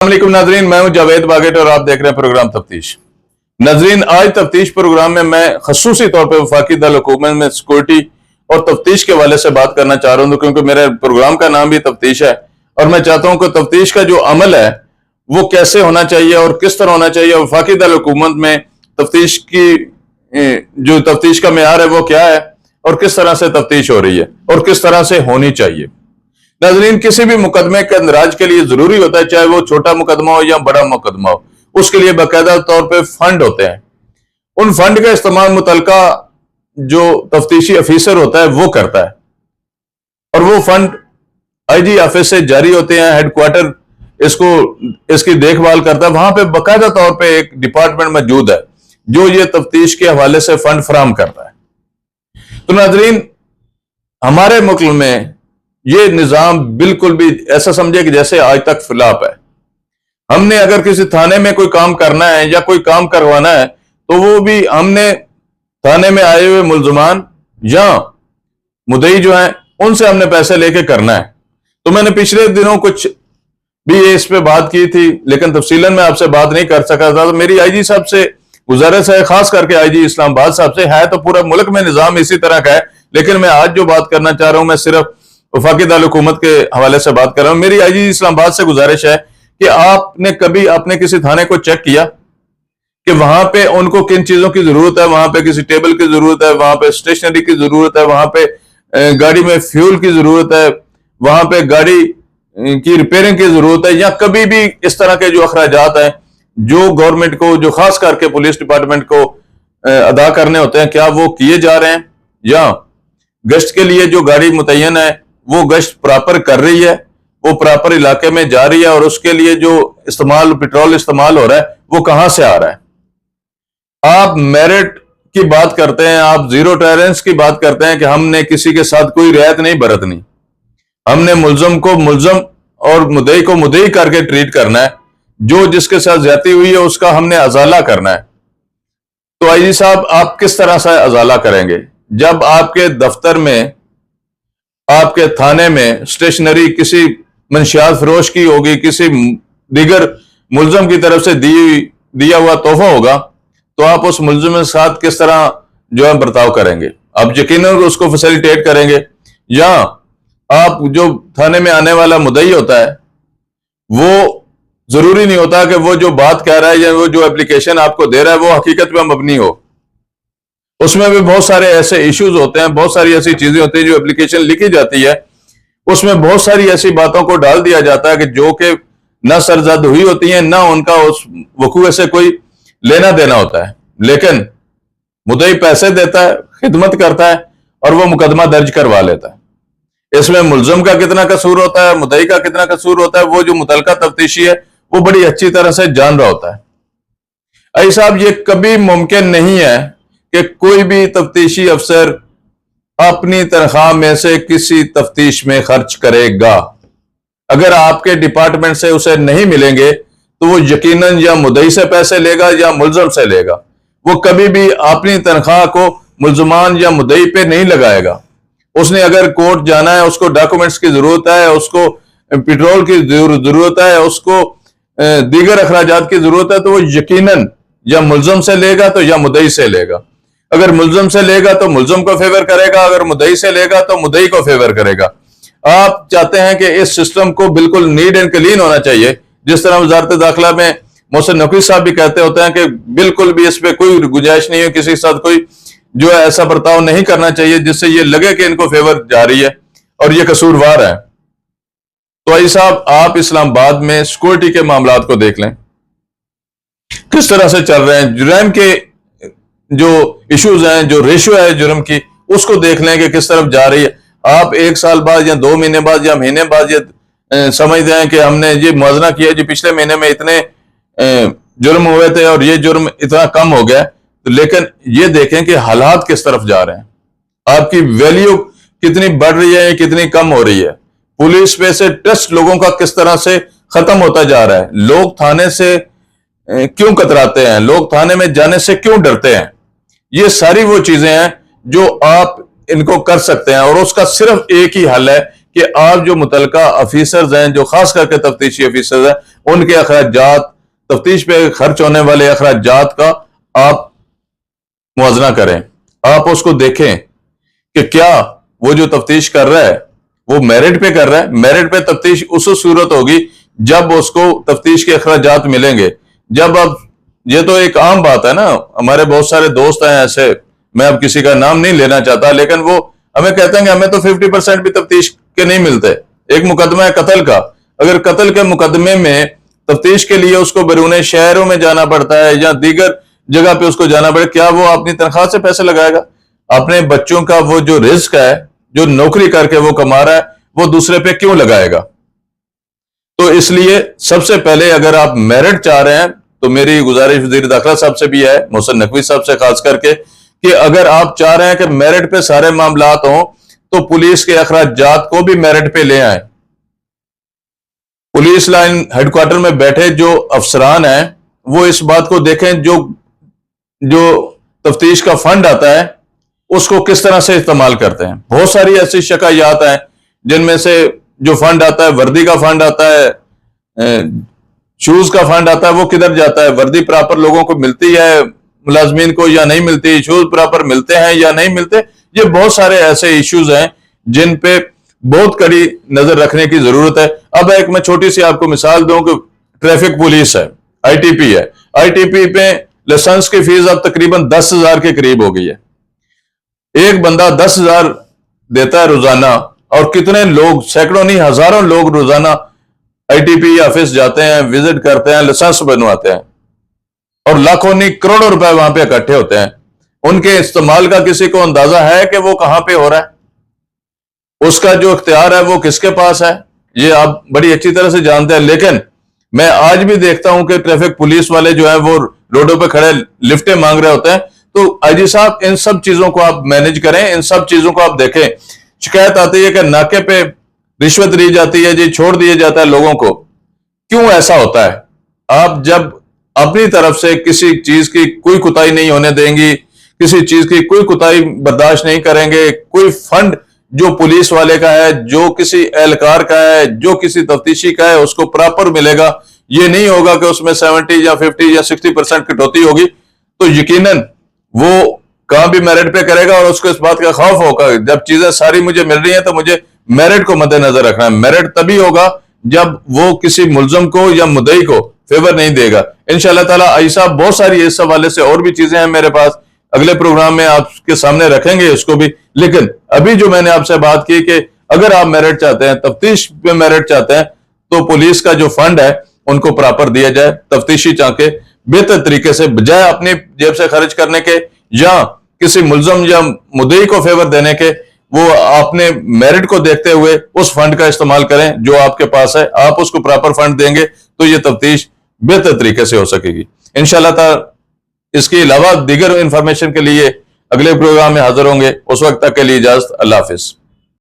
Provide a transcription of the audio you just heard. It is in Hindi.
अस्सलामुअलैकुम नाजरीन, मैं हूं जावेद बागेट और आप देख रहे हैं प्रोग्राम तफ्तीश। नाजरीन, आज तफ्तीश प्रोग्राम में मैं खसूसी तौर पर वफाकी दल हुकूमत में सिक्योरिटी और तफ्तीश के हवाले से बात करना चाह रहा हूं, क्योंकि मेरे प्रोग्राम का नाम भी तफ्तीश है और मैं चाहता हूं कि तफ्तीश का जो अमल है वो कैसे होना चाहिए और किस तरह होना चाहिए। वफाकी दल हुकूमत में तफ्तीश की जो तफ्तीश का मेयार है वो क्या है और किस तरह से तफ्तीश हो रही है और किस तरह से होनी चाहिए। नाजरीन, किसी भी मुकदमे के अंदराज के लिए जरूरी होता है, चाहे वो छोटा मुकदमा हो या बड़ा मुकदमा हो, उसके लिए बाकायदा तौर पे फंड होते हैं। उन फंड का इस्तेमाल मुतलका जो तफ्तीशी अफीसर होता है वो करता है और वो फंड आईजी ऑफिस से जारी होते हैं। हेडक्वार्टर इसकी देखभाल करता है। वहां पे बाकायदा तौर पे एक डिपार्टमेंट मौजूद है जो ये तफ्तीश के हवाले से फंड फराहम करता है। तो नाजरीन, हमारे मुल्क में ये निजाम बिल्कुल भी ऐसा समझे कि जैसे आज तक फिलाप है। हमने अगर किसी थाने में कोई काम करना है या कोई काम करवाना है तो वो भी हमने थाने में आए हुए मुल्जमान या मुदई जो है उनसे हमने पैसे लेके करना है। तो मैंने पिछले दिनों कुछ भी इस पे बात की थी, लेकिन तफसीलन में आपसे बात नहीं कर सका था। तो मेरी आईजी साहब से गुजारिश है, खास करके आईजी इस्लामाबाद साहब से, है तो पूरा मुल्क में निजाम इसी तरह का है, लेकिन मैं आज जो बात करना चाह रहा हूं मैं सिर्फ वफाकी दल हुकूमत के हवाले से बात कर रहा हूं। मेरी आईजी इस्लामाबाद से गुजारिश है कि आपने कभी अपने किसी थाने को चेक किया कि वहां पे उनको किन चीजों की जरूरत है, वहां पे किसी टेबल की जरूरत है, वहां पे स्टेशनरी की जरूरत है, वहां पे गाड़ी में फ्यूल की जरूरत है, वहां पे गाड़ी की रिपेयरिंग की जरूरत है, या कभी भी इस तरह के जो अखराजात हैं जो गवर्नमेंट को, जो खास करके पुलिस डिपार्टमेंट को अदा करने होते हैं, क्या वो किए जा रहे हैं? या गश्त के लिए जो गाड़ी मुतय्यन है वो गश्त प्रॉपर कर रही है, वो प्रॉपर इलाके में जा रही है, और उसके लिए जो पेट्रोल इस्तेमाल हो रहा है वो कहां से आ रहा है? आप मेरिट की बात करते हैं, आप जीरो टॉलरेंस की बात करते हैं कि हमने किसी के साथ कोई रियायत नहीं बरतनी, हमने मुल्जम को मुल्जम और मुदई को मुदई करके ट्रीट करना है, जो जिसके साथ ज्यादती हुई है उसका हमने अजाला करना है। तो आईजी साहब, आप किस तरह से अजाला करेंगे जब आपके दफ्तर में, आपके थाने में स्टेशनरी किसी मंशियात फरोश की होगी, किसी दीगर मुल्जम की तरफ से दिया हुआ तोहफा होगा, तो आप उस मुल्जम के साथ किस तरह जो है बर्ताव करेंगे? आप यकीनन उसको फैसिलिटेट करेंगे, या आप जो थाने में आने वाला मुदई होता है वो जरूरी नहीं होता कि वो जो बात कह रहा है या वो जो एप्लीकेशन आपको दे रहा है वो हकीकत में मबनी हो। उसमें भी बहुत सारे ऐसे इश्यूज होते हैं, बहुत सारी ऐसी चीजें होती हैं, जो एप्लीकेशन लिखी जाती है उसमें बहुत सारी ऐसी बातों को डाल दिया जाता है कि जो कि ना सरजद हुई होती हैं, ना उनका उस वकूए से कोई लेना देना होता है, लेकिन मुदई पैसे देता है, खिदमत करता है और वो मुकदमा दर्ज करवा लेता है। इसमें मुल्जम का कितना कसूर होता है, मुदई का कितना कसूर होता है, वो जो मुतलका तफ्तीशी है वो बड़ी अच्छी तरह से जान रहा होता है। आई साहब, ये कभी मुमकिन नहीं है कि कोई भी तफ्तीशी अफसर अपनी तनख्वाह में से किसी तफ्तीश में खर्च करेगा। अगर आपके डिपार्टमेंट से उसे नहीं मिलेंगे तो वो यकीनन या मुदई से पैसे लेगा या मुल्जम से लेगा। वो कभी भी अपनी तनख्वाह को मुल्जमान या मुदई पे नहीं लगाएगा। उसने अगर कोर्ट जाना है, उसको डॉक्यूमेंट्स की जरूरत है, उसको पेट्रोल की जरूरत है, उसको दीगर अखराजात की जरूरत है, तो वो यकीनन या मुल्जम से लेगा तो या मुदई से लेगा। अगर मुल्जम से लेगा तो मुल्जम को फेवर करेगा, अगर मुदई से लेगा तो मुदई को फेवर करेगा। आप चाहते हैं कि इस सिस्टम को बिल्कुल नीट एंड क्लीन होना चाहिए, जिस तरह वजारत दाखिला में मोहसिन नकवी साहब भी कहते होते हैं कि बिल्कुल भी इस पर कोई गुंजाइश नहीं है, किसी के साथ कोई जो है ऐसा बर्ताव नहीं करना चाहिए जिससे ये लगे कि इनको फेवर जा रही है और ये कसूरवार है। तो आई साहब, आप इस्लामाबाद में सिक्योरिटी के मामलात को देख लें, किस तरह से चल रहे हैं। जुर्म के जो इश्यूज हैं, जो रेशियो है जुर्म की, उसको देख लें कि किस तरफ जा रही है। आप 1 साल बाद या 2 महीने बाद या महीने बाद ये समझते हैं कि हमने ये मुआवजा किया, जो पिछले महीने में इतने जुर्म हुए थे और ये जुर्म इतना कम हो गया। तो लेकिन ये देखें कि हालात किस तरफ जा रहे हैं, आपकी वैल्यू कितनी बढ़ रही है, कितनी कम हो रही है। पुलिस पे से ट्रस्ट लोगों का किस तरह से खत्म होता जा रहा है। लोग थाने से क्यों कतराते हैं, लोग थाने में जाने से क्यों डरते हैं। ये सारी वो चीजें हैं जो आप इनको कर सकते हैं और उसका सिर्फ एक ही हल है कि आप जो मुतलका ऑफिसर्स हैं, जो खास करके तफ्तीशी ऑफिसर्स हैं, उनके अखराजात, तफ्तीश पे खर्च होने वाले अखराजात का आप मुआवजा करें। आप उसको देखें कि क्या वो जो तफ्तीश कर रहा है वो मेरिट पे कर रहा है। मेरिट पे तफ्तीश उस सूरत होगी जब उसको तफ्तीश के अखराजात मिलेंगे। जब अब ये तो एक आम बात है ना, हमारे बहुत सारे दोस्त हैं ऐसे, मैं अब किसी का नाम नहीं लेना चाहता, लेकिन वो हमें कहते हैं कि हमें तो 50% भी तफ्तीश के नहीं मिलते। एक मुकदमा है कत्ल का, अगर कत्ल के मुकदमे में तफ्तीश के लिए उसको बैरून शहरों में जाना पड़ता है या दीगर जगह पे उसको जाना पड़े, क्या वो अपनी तनख्वाह से पैसे लगाएगा? अपने बच्चों का वो जो रिस्क है, जो नौकरी करके वो कमा रहा है, वो दूसरे पे क्यों लगाएगा? तो इसलिए सबसे पहले अगर आप मेरिट चाह रहे हैं तो मेरी गुजारिश वज़ीर दाखिला साहब से भी है, मोहसिन नकवी साहब से खास करके, कि अगर आप चाह रहे हैं कि मेरिट पे सारे मामलात हों तो पुलिस के अखराजात को भी मेरिट पे ले आए। पुलिस लाइन हेडक्वार्टर में बैठे जो अफसरान हैं वो इस बात को देखें, जो तफ्तीश का फंड आता है उसको किस तरह से इस्तेमाल करते हैं। बहुत सारी ऐसी शिकायत हैं जिनमें से जो फंड आता है, वर्दी का फंड आता है, शूज का फंड आता है, वो किधर जाता है? वर्दी प्रॉपर लोगों को मिलती है मुलाजमीन को या नहीं मिलती? शूज प्रॉपर मिलते हैं या नहीं मिलते? ये बहुत सारे ऐसे इश्यूज हैं जिन पे बहुत कड़ी नजर रखने की जरूरत है। अब एक मैं छोटी सी आपको मिसाल दूं कि ट्रैफिक पुलिस है, आईटीपी है, आईटीपी पे लाइसेंस की फीस अब तकरीबन 10,000 के करीब हो गई है। एक बंदा 10,000 देता है रोजाना, और कितने लोग, सैकड़ों नहीं हजारों लोग रोजाना आईटीपी ऑफिस जाते हैं, विजिट करते हैं, लाइसेंस बनवाते हैं, और लाखों नहीं करोड़ों रुपए वहां पे इकट्ठे होते हैं। उनके इस्तेमाल का किसी को अंदाजा है कि वो कहां पे हो रहा है? उसका जो इख्तियार है वो किसके पास है? ये आप बड़ी अच्छी तरह से जानते हैं। लेकिन मैं आज भी देखता हूं कि ट्रैफिक पुलिस वाले जो है वो रोडों पे खड़े लिफ्टें मांग रहे होते हैं। तो आईजी साहब, इन सब चीजों को आप मैनेज करें, इन सब चीजों को आप देखें। शिकायत आती है कि नाके पे रिश्वत ली जाती है जी, छोड़ दिया जाता है लोगों को। क्यों ऐसा होता है? आप जब अपनी तरफ से किसी चीज की कोई कुताही नहीं होने देंगी, किसी चीज की कोई कुताही बर्दाश्त नहीं करेंगे, कोई फंड जो पुलिस वाले का है, जो किसी एहलकार का है, जो किसी तफ्तीशी का है, उसको प्रॉपर मिलेगा। ये नहीं होगा कि उसमें 70 या 50 या 60% कटौती होगी, तो यकीनन वो कहां भी मेरिट पे करेगा, और उसको इस बात का खौफ होगा जब चीजें सारी मुझे मिल रही हैं तो मुझे मेरिट को मद्देनजर रखना है। मेरिट तभी होगा जब वो किसी मुलजम को या मुद्दई को फेवर नहीं देगा। इंशाअल्लाह ताला आई साहब बहुत सारी इस हवाले से और भी चीजें हैं मेरे पास, अगले प्रोग्राम में आपके सामने रखेंगे इसको भी। लेकिन अभी जो मैंने आपसे बात की कि अगर आप मेरिट चाहते हैं, तफ्तीश में मेरिट चाहते हैं, तो पुलिस का जो फंड है उनको प्रॉपर दिया जाए। तफ्तीशी चाके बेहतर तरीके से, बजाय अपनी जेब से खर्च करने के या किसी मुलजम या मुद्दई को फेवर देने के, वो अपने मेरिट को देखते हुए उस फंड का इस्तेमाल करें जो आपके पास है। आप उसको प्रॉपर फंड देंगे तो ये तफ्तीश बेहतर तरीके से हो सकेगी इंशाअल्लाह ताला। इसके अलावा दीगर इंफॉर्मेशन के लिए अगले प्रोग्राम में हाजिर होंगे। उस वक्त तक के लिए इजाजत, अल्लाह हाफिज।